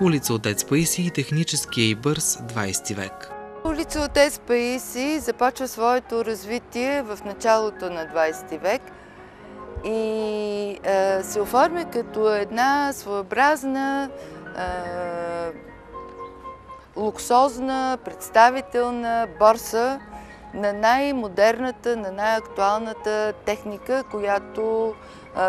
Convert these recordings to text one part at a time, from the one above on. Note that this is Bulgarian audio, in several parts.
Улица Отец Паисий и техническия и бърз 20 век. Улица Отец Паисий започва своето развитие в началото на 20 век и се оформя като една своеобразна, луксозна, представителна борса на най-модерната, на най-актуалната техника, която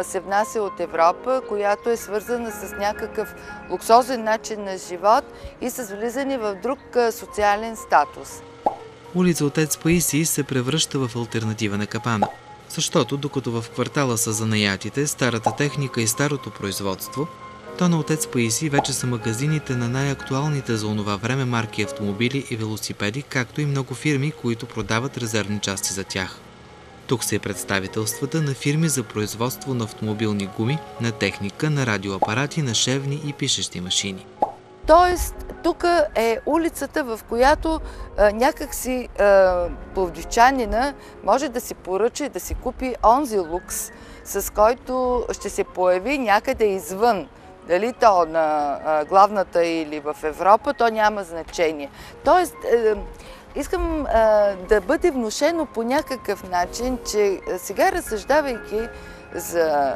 се внася от Европа, която е свързана с някакъв луксозен начин на живот и с влизане в друг социален статус. Улица Отец Паисий се превръща в алтернатива на Капана, защото докато в квартала са занаятите, старата техника и старото производство, то на Отец Паисий вече са магазините на най-актуалните за онова време марки автомобили и велосипеди, както и много фирми, които продават резервни части за тях. Тук са и представителствата на фирми за производство на автомобилни гуми, на техника, на радиоапарати, на шевни и пишещи машини. Тоест, тук е улицата, в която някакси пловдивчанина може да си поръча и да си купи онзи лукс, с който ще се появи някъде извън. Дали то на главната или в Европа, то няма значение. Тоест, искам да бъде внушено по някакъв начин, че сега, разсъждавайки за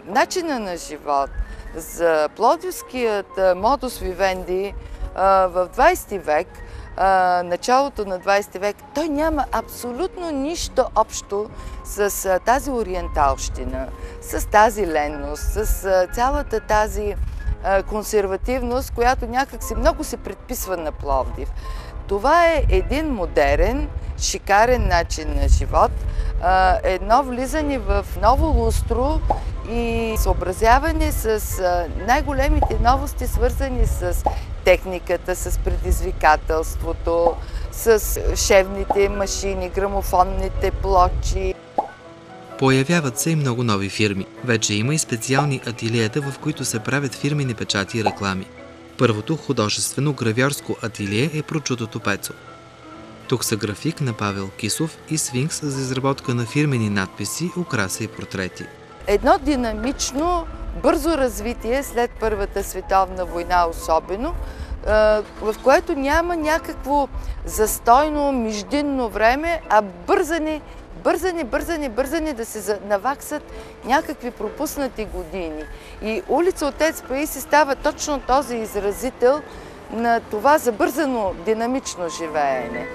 начина на живот, за пловдивският модус вивенди в 20 век, началото на 20 век, той няма абсолютно нищо общо с тази ориенталщина, с тази ленност, с цялата тази консервативност, която някакси много се предписва на Пловдив. Това е един модерен, шикарен начин на живот, едно влизане в ново лустро и съобразяване с най-големите новости, свързани с техниката, с предизвикателството, с шевните машини, грамофонните плочи. Появяват се и много нови фирми. Вече има и специални ателиета, в които се правят фирмени печати и реклами. Първото художествено гравьорско ателие е прочутото Пецо. Тук са график на Павел Кисов и сфинкс за изработка на фирмени надписи, украса и портрети. Едно динамично, бързо развитие след Първата световна война особено, в което няма някакво застойно, междинно време, а бързане да се наваксат някакви пропуснати години. И улица Отец Паисий става точно този изразител на това забързано динамично живеене.